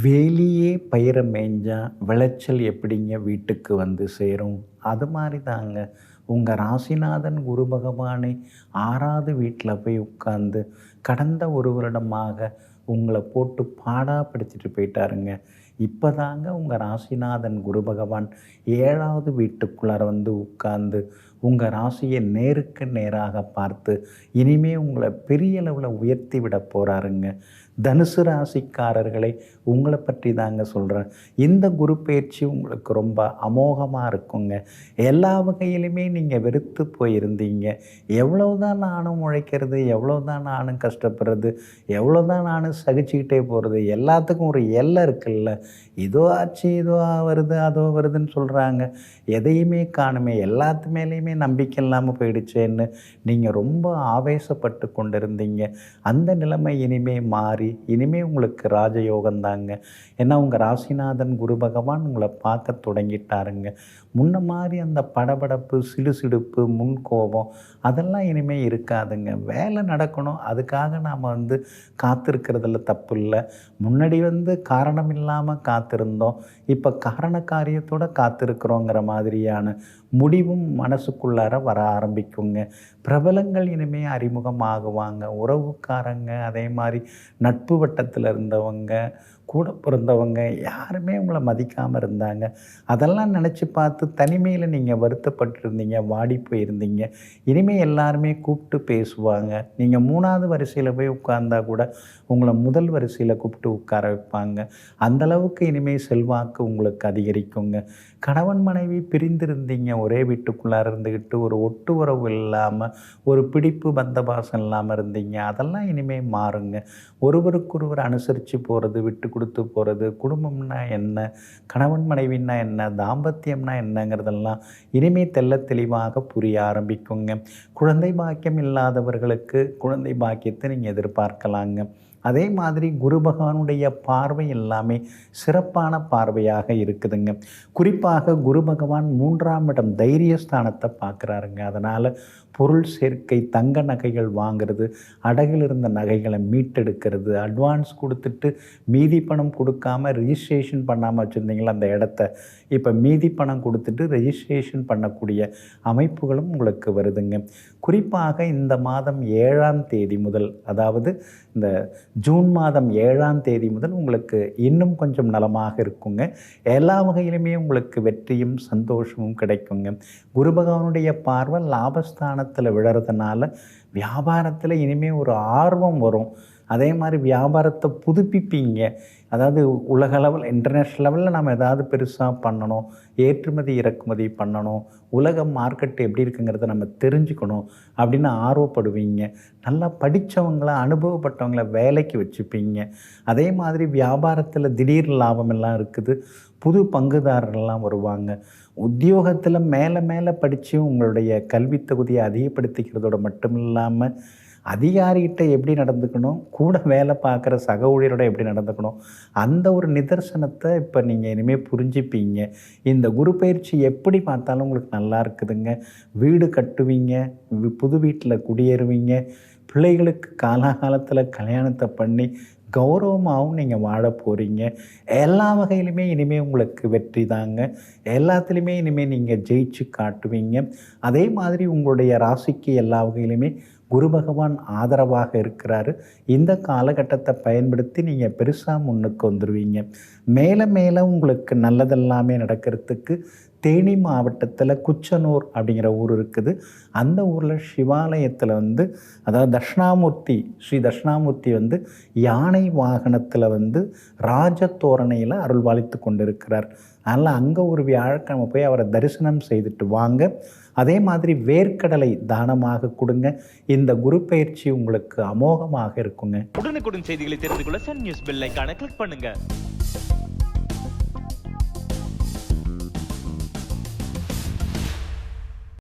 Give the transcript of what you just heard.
வேலியே பயிரை மேய்ஞ்சா விளைச்சல் எப்படிங்க வீட்டுக்கு வந்து சேரும்? அது மாதிரி தாங்க உங்கள் ராசிநாதன் குரு பகவானே 6வது வீட்டில் போய் உட்கார்ந்து கடந்த ஒரு வருடமாக உங்களை போட்டு பாடாப்படுத்திட்டு போயிட்டாருங்க. இப்போ தாங்க உங்கள் ராசிநாதன் குரு பகவான் 7வது வீட்டுக்குள்ளார வந்து உட்கார்ந்து உங்கள் ராசியை நேருக்கு நேராக பார்த்து இனிமே உங்களை பெரிய அளவில் உயர்த்தி விட போகிறாருங்க. தனுசு ராசிக்காரர்களை உங்களை பற்றி தாங்க சொல்கிறேன். இந்த குரு பயிற்சி உங்களுக்கு ரொம்ப அமோகமாக இருக்குங்க. எல்லா வகையிலுமே நீங்கள் வெறுத்து போயிருந்தீங்க. எவ்வளோதான் நானும் உழைக்கிறது, எவ்வளோதான் நானும் கஷ்டப்படுறது, எவ்வளோதான் நானும் சகிச்சுக்கிட்டே போகிறது, எல்லாத்துக்கும் ஒரு எல்லை இருக்குல்ல. இதோ ஆச்சு, இதோ வருது, அதோ வருதுன்னு சொல்கிறாங்க. எதையுமே காணுமே, எல்லாத்து மேலேயுமே நம்பிக்கை இல்லாமல் போயிடுச்சேன்னு நீங்கள் ரொம்ப ஆவேசப்பட்டு கொண்டிருந்தீங்க. அந்த நிலைமை இனிமே மாறி இனிமே உங்களுக்கு ராஜயோகம் தாங்க. ஏன்னா உங்கள் ராசிநாதன் குரு பகவான் உங்களை பார்க்க தொடங்கிட்டாருங்க. முன்ன மாதிரி அந்த படபடப்பு, சிடுசிடுப்பு, முன்கோபம் அதெல்லாம் இனிமேல் இருக்காதுங்க. வேலை நடக்கணும், அதுக்காக நாம் காத்திருக்கிறதுல தப்பு இல்லை. முன்னாடி காரணம் இல்லாமல் காத்திருந்தோம், இப்போ காரண காரியத்தோடு காத்திருக்கிறோங்கிற மாதிரியான முடிவும் மனசுக்குள்ளார வர ஆரம்பிக்குங்க. பிரபலங்கள் இனிமேல் அறிமுகமாகுவாங்க. உறவுக்காரங்க, அதே மாதிரி நட்பு வட்டத்தில் இருந்தவங்க, கூட பிறந்தவங்க யாருமே உங்களை மதிக்காமல் இருந்தாங்க. அதெல்லாம் நினச்சி பார்த்து தனிமையில் நீங்கள் வருத்தப்பட்டுருந்தீங்க, வாடி போயிருந்தீங்க. இனிமேல் எல்லாருமே கூப்பிட்டு பேசுவாங்க. நீங்கள் 3வது வரிசையில் போய் உட்கார்ந்தா கூட உங்களை முதல் வரிசையில் கூப்பிட்டு உட்கார வைப்பாங்க. அந்தளவுக்கு இனிமேல் செல்வாக்கு உங்களுக்கு அதிகரிக்குங்க. கணவன் மனைவி பிரிந்திருந்தீங்க, ஒரே வீட்டுக்குள்ளார இருந்துக்கிட்டு ஒரு ஒட்டு உறவு இல்லாமல், ஒரு பிடிப்பு பந்தபாசம் இல்லாமல் இருந்தீங்க. அதெல்லாம் இனிமேல் மாறுங்க. ஒருவருக்கொருவர் அனுசரித்து போகிறது, விட்டு கொடுத்து போகிறது, குடும்பம்னா என்ன, கணவன் மனைவின்னா என்ன, தாம்பத்தியம்னா என்னங்கிறதெல்லாம் இனிமேல் தெள்ள தெளிவாக புரிய ஆரம்பிக்குங்க. குழந்தை பாக்கியம் இல்லாதவர்களுக்கு குழந்தை பாக்கியத்தை நீங்கள் எதிர்பார்க்கலாங்க. அதே மாதிரி குரு பகவானுடைய பார்வை எல்லாமே சிறப்பான பார்வையாக இருக்குதுங்க. குறிப்பாக குரு பகவான் 3ஆம் இடம் தைரியஸ்தானத்தை பார்க்குறாருங்க. அதனால் பொருள் சேர்க்கை, தங்க நகைகள் வாங்கிறது, அடகில் இருந்த நகைகளை மீட்டெடுக்கிறது, அட்வான்ஸ் கொடுத்துட்டு மீதி பணம் கொடுக்காம ரிஜிஸ்ட்ரேஷன் பண்ணாமல் வச்சுருந்தீங்களா அந்த இடத்த, இப்போ மீதி பணம் கொடுத்துட்டு ரெஜிஸ்ட்ரேஷன் பண்ணக்கூடிய அமைப்புகளும் உங்களுக்கு வருதுங்க. குறிப்பாக இந்த மாதம் 7ஆம் தேதி முதல், அதாவது இந்த ஜூன் மாதம் 7ஆம் தேதி முதல் உங்களுக்கு இன்னும் கொஞ்சம் நலமாக இருக்குங்க. எல்லா வகையிலுமே உங்களுக்கு வெற்றியும் சந்தோஷமும் கிடைக்குங்க. குரு பகவானுடைய பார்வை லாபஸ்தானத்தில் விழறதுனால வியாபாரத்தில் இனிமேல் ஒரு ஆர்வம் வரும். அதே மாதிரி வியாபாரத்தை புதுப்பிப்பீங்க. அதாவது உலக லெவல், இன்டர்நேஷ்னல் லெவலில் நம்ம ஏதாவது பெருசாக பண்ணணும், ஏற்றுமதி இறக்குமதி பண்ணணும், உலக மார்க்கெட் எப்படி இருக்குங்கிறத நம்ம தெரிஞ்சுக்கணும் அப்படின்னு ஆர்வப்படுவீங்க. நல்லா படித்தவங்கள, அனுபவப்பட்டவங்கள வேலைக்கு வச்சுப்பீங்க. அதே மாதிரி வியாபாரத்தில் திடீர் லாபம் எல்லாம் இருக்குது, புது பங்குதாரர்கள்லாம் வருவாங்க. உத்தியோகத்தில் மேலே மேலே படித்து உங்களுடைய கல்வி தகுதியை அதிகப்படுத்திக்கிறதோடு மட்டும் இல்லாமல் அதிகாரிகிட்ட எப்படி நடந்துக்கணும், கூட வேலை பார்க்குற சக ஊழியரோட எப்படி நடந்துக்கணும், அந்த ஒரு நிதர்சனத்தை இப்போ நீங்கள் இனிமேல் புரிஞ்சுப்பீங்க. இந்த குரு பயிற்சி எப்படி பார்த்தாலும் உங்களுக்கு நல்லா இருக்குதுங்க. வீடு கட்டுவீங்க, புது வீட்டில் குடியேறுவீங்க, பிள்ளைகளுக்கு காலாகாலத்தில் கல்யாணத்தை பண்ணி கௌரவமாகவும் நீங்கள் வாழ போகிறீங்க. எல்லா வகையிலுமே இனிமேல் உங்களுக்கு வெற்றி தாங்க. எல்லாத்துலேயுமே இனிமேல் நீங்கள் ஜெயிச்சு காட்டுவீங்க. அதே மாதிரி உங்களுடைய ராசிக்கு எல்லா வகையிலுமே குரு பகவான் ஆதரவாக இருக்கிறாரு. இந்த காலகட்டத்தை பயன்படுத்தி நீங்கள் பெருசாக முன்னுக்கு வந்துடுவீங்க. மேலே மேலே உங்களுக்கு நல்லதெல்லாமே நடக்கிறதுக்கு தேனி மாவட்டத்தில் குச்சனூர் அப்படிங்கிற ஊர் இருக்குது. அந்த ஊரில் சிவாலயத்தில் அதாவது தட்சிணாமூர்த்தி, ஸ்ரீ தட்சிணாமூர்த்தி யானை வாகனத்தில் ராஜதோரணையில் அருள்பாலித்து கொண்டிருக்கிறார். அதனால் அங்கே ஒரு வியாழக்கிழமை போய் அவரை தரிசனம் செய்துட்டு வாங்க. அதே மாதிரி வேர்க்கடலை தானமாக கொடுங்க. இந்த குரு பயிற்சி உங்களுக்கு அமோகமாக இருக்குங்க. உடனுக்குடன் செய்திகளை தெரிந்து கொள்ள சன் நியூஸ் பெல் ஐகானை கிளிக் பண்ணுங்க.